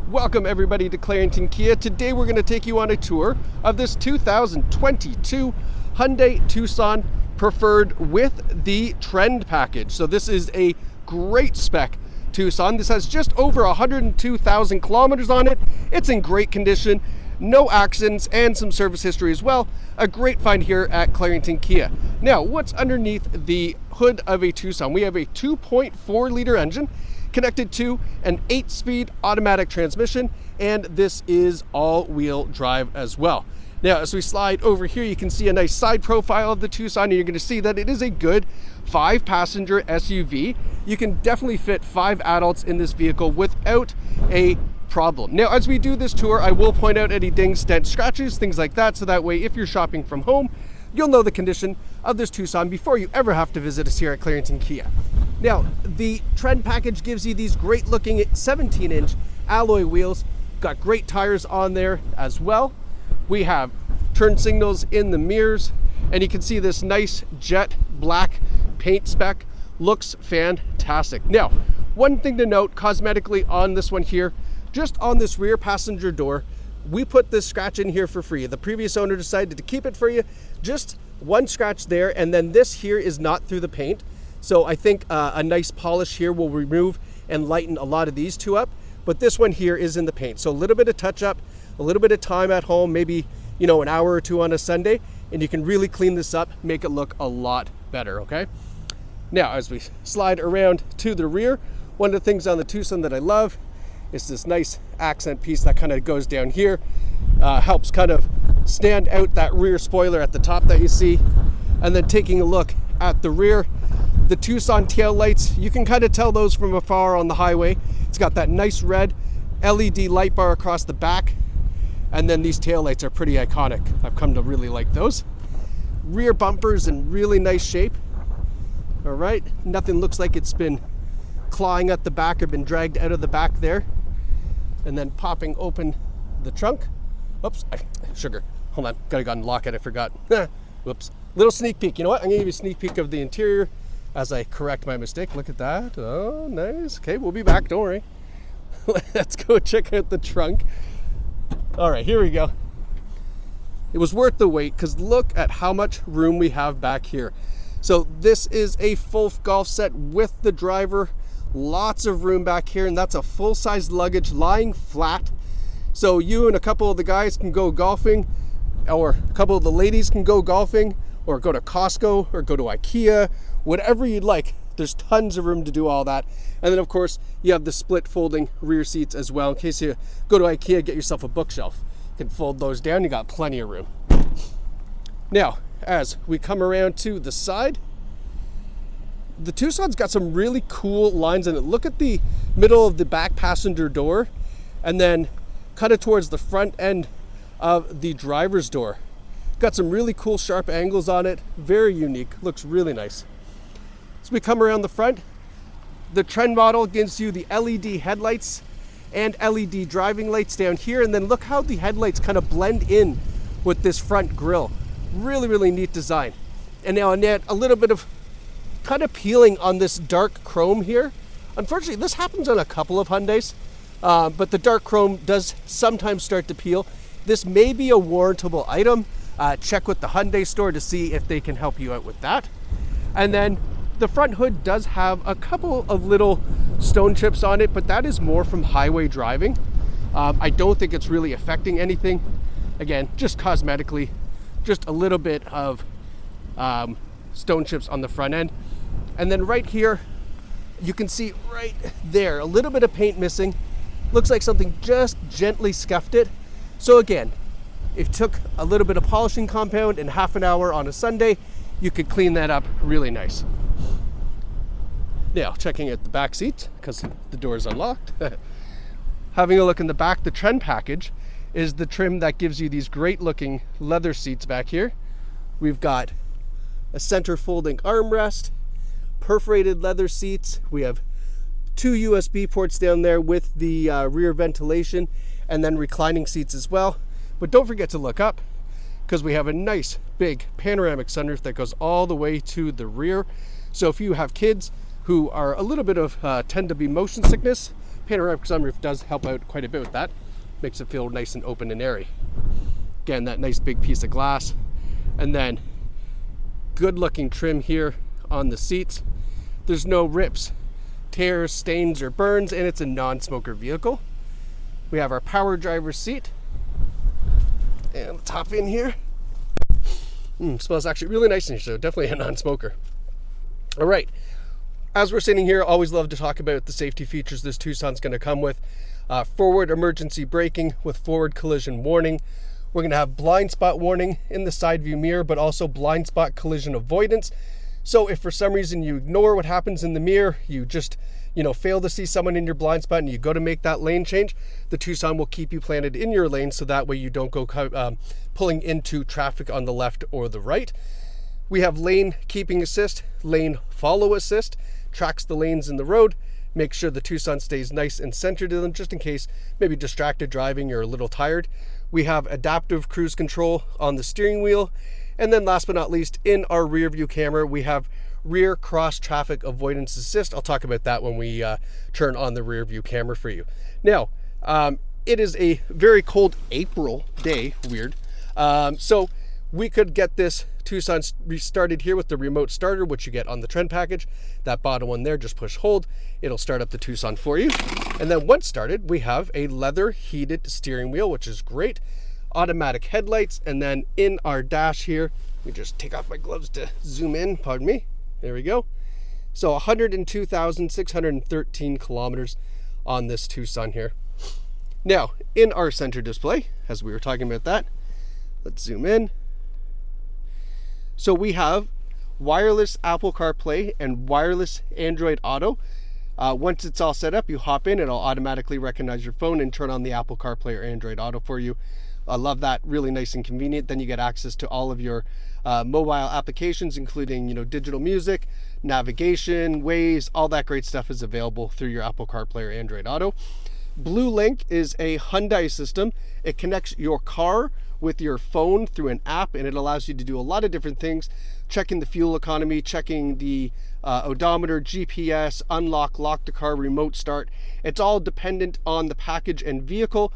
Welcome everybody to Clarington Kia. Today we're going to take you on a tour of this 2022 Hyundai Tucson Preferred with the Trend package. So this is a great spec Tucson. This has just over 102,000 kilometers on it. It's in great condition, no accidents, and some service history as well. A great find here at Clarington Kia. Now, what's underneath the hood of a Tucson? We have a 2.4 liter engine connected to an 8-speed automatic transmission, and this is all-wheel drive as well. Now, as we slide over here, you can see a nice side profile of the Tucson, and you're going to see that it is a good 5-passenger SUV. You can definitely fit 5 adults in this vehicle without a problem. Now, as we do this tour, I will point out any dings, dents, scratches, things like that, so that way if you're shopping from home, you'll know the condition of this Tucson before you ever have to visit us here at Clarington Kia. Now, the Trend package gives you these great looking 17-inch alloy wheels, got great tires on there as well. We have turn signals in the mirrors, and you can see this nice jet black paint spec. Looks fantastic. Now, one thing to note cosmetically on this one here, just on this rear passenger door, we put this scratch in here for free. The previous owner decided to keep it for you. Just one scratch there, and then this here is not through the paint. So I think a nice polish here will remove and lighten a lot of these two up. But this one here is in the paint. So a little bit of touch up, a little bit of time at home, maybe, you know, an hour or two on a Sunday, and you can really clean this up, make it look a lot better, okay? Now, as we slide around to the rear, one of the things on the Tucson that I love is this nice accent piece that kind of goes down here. Helps kind of stand out that rear spoiler at the top that you see. And then taking a look at the rear, the Tucson tail lights, you can kind of tell those from afar on the highway. It's got that nice red LED light bar across the back. And then these tail lights are pretty iconic. I've come to really like those. Rear bumpers in really nice shape. All right, nothing looks like it's been clawing at the back or been dragged out of the back there. And then popping open the trunk. Oops, sugar. Hold on, gotta go and lock it, I forgot. Whoops. Little sneak peek. You know what? I'm gonna give you a sneak peek of the interior as I correct my mistake. Look at that. Oh, nice. Okay, we'll be back, don't worry. Let's go check out the trunk. All right, here we go. It was worth the wait because look at how much room we have back here. So this is a full golf set with the driver. Lots of room back here, and that's a full-size luggage lying flat. So you and a couple of the guys can go golfing, or a couple of the ladies can go golfing, or go to Costco, or go to IKEA, whatever you'd like. There's tons of room to do all that. And then of course, you have the split folding rear seats as well. In case you go to IKEA, get yourself a bookshelf. You can fold those down, you got plenty of room. Now, as we come around to the side, the Tucson's got some really cool lines in it. Look at the middle of the back passenger door, and then cut it towards the front end of the driver's door. Got some really cool sharp angles on it. Very unique, looks really nice. As we come around the front, the Trend model gives you the LED headlights and LED driving lights down here, and then look how the headlights kind of blend in with this front grille. Really, really neat design. And now Annette, a little bit of kind of peeling on this dark chrome here. Unfortunately, this happens on a couple of Hyundais, but the dark chrome does sometimes start to peel. This may be a warrantable item. Check with the Hyundai store to see if they can help you out with that. And then the front hood does have a couple of little stone chips on it, but that is more from highway driving. I don't think it's really affecting anything. Again, just cosmetically, just a little bit of stone chips on the front end. And then right here, you can see right there, a little bit of paint missing. Looks like something just gently scuffed it. So again, if it took a little bit of polishing compound and half an hour on a Sunday, you could clean that up really nice. Now, checking out the back seat, because the door is unlocked. Having a look in the back, the Trend package is the trim that gives you these great looking leather seats back here. We've got a center folding armrest, perforated leather seats. We have 2 USB ports down there with the rear ventilation, and then reclining seats as well. But don't forget to look up, because we have a nice big panoramic sunroof that goes all the way to the rear. So if you have kids who are a little bit of tend to be motion sickness panoramic sunroof does help out quite a bit with that. Makes it feel nice and open and airy. Again, that nice big piece of glass. And then good looking trim here on the seats. There's no rips, tears, stains, or burns, and it's a non-smoker vehicle. We have our power driver's seat. And let's hop in here. Smells actually really nice in here, so definitely a non-smoker. All right, as we're sitting here, always love to talk about the safety features this Tucson's going to come with. Forward emergency braking with forward collision warning. We're going to have blind spot warning in the side view mirror, but also blind spot collision avoidance. So if for some reason you ignore what happens in the mirror, you just, fail to see someone in your blind spot and you go to make that lane change, the Tucson will keep you planted in your lane so that way you don't go pulling into traffic on the left or the right. We have lane keeping assist, lane follow assist, tracks the lanes in the road, make sure the Tucson stays nice and centered to them just in case maybe distracted driving or a little tired. We have adaptive cruise control on the steering wheel. And then last but not least, in our rear view camera, we have rear cross traffic avoidance assist. I'll talk about that when we turn on the rear view camera for you. Now, it is a very cold April day, weird. So we could get this Tucson restarted here with the remote starter, which you get on the Trend package. That bottom one there, just push hold. It'll start up the Tucson for you. And then once started, we have a leather heated steering wheel, which is great. Automatic headlights, and then in our dash here, let me just take off my gloves to zoom in, pardon me. There we go. So 102,613 kilometers on this Tucson here. Now, in our center display, as we were talking about that, let's zoom in. So we have wireless Apple CarPlay and wireless Android Auto. Once it's all set up, you hop in, it'll automatically recognize your phone and turn on the Apple CarPlay or Android Auto for you. I love that, really nice and convenient. Then you get access to all of your mobile applications, including digital music, navigation, Waze, all that great stuff is available through your Apple CarPlay or Android Auto. Blue Link is a Hyundai system. It connects your car with your phone through an app, and it allows you to do a lot of different things, checking the fuel economy, checking the odometer, GPS, unlock, lock the car, remote start. It's all dependent on the package and vehicle,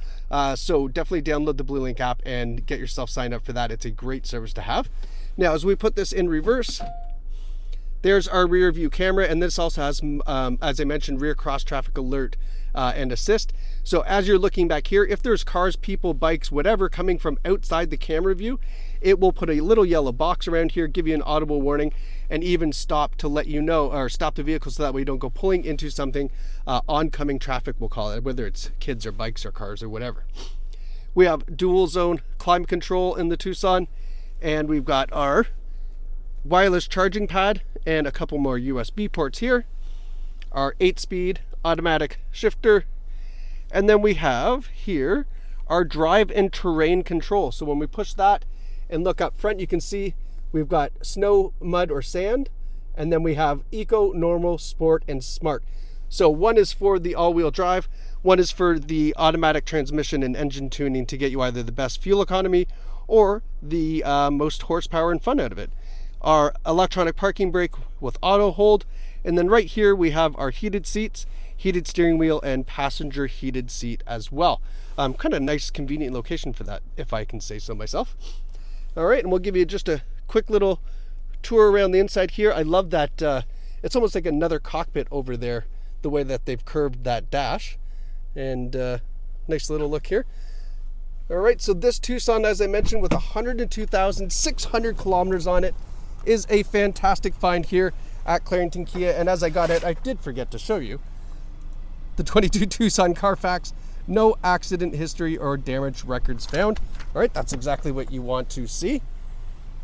so definitely download the Blue Link app and get yourself signed up for that. It's a great service to have. Now, as we put this in reverse, there's our rear view camera, and this also has, as I mentioned, rear cross traffic alert and assist. So as you're looking back here, if there's cars, people, bikes, whatever coming from outside the camera view, it will put a little yellow box around here, give you an audible warning, and even stop to let you know, or stop the vehicle so that way you don't go pulling into something. Oncoming traffic, we'll call it, whether it's kids or bikes or cars or whatever. We have dual zone climate control in the Tucson, and we've got our wireless charging pad and a couple more USB ports here, our 8-speed automatic shifter, and then we have here our drive and terrain control. So when we push that and look up front, you can see we've got snow, mud, or sand, and then we have eco, normal, sport, and smart. So one is for the all-wheel drive, one is for the automatic transmission and engine tuning to get you either the best fuel economy or the most horsepower and fun out of it. Our electronic parking brake with auto hold, and then right here we have our heated seats, heated steering wheel, and passenger heated seat as well. Kind of nice, convenient location for that, if I can say so myself. All right, and we'll give you just a quick little tour around the inside here. I love that it's almost like another cockpit over there, the way that they've curved that dash. And nice little look here. All right, so this Tucson, as I mentioned, with 102,600 kilometers on it, is a fantastic find here at Clarington Kia. And as I got it, I did forget to show you the 22 Tucson Carfax, no accident history or damage records found. All right, that's exactly what you want to see.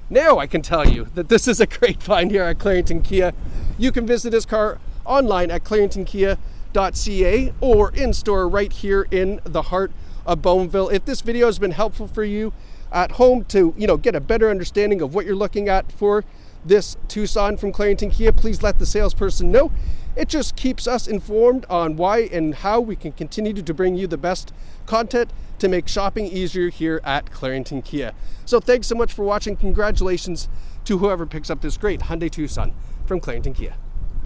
Now I can tell you that this is a great find here at Clarington Kia. You can visit this car online at claringtonkia.ca or in store right here in the heart of Bowmanville. If this video has been helpful for you at home to get a better understanding of what you're looking at for this Tucson from Clarington Kia, please let the salesperson know. It just keeps us informed on why and how we can continue to bring you the best content to make shopping easier here at Clarington Kia. So thanks so much for watching. Congratulations to whoever picks up this great Hyundai Tucson from Clarington Kia.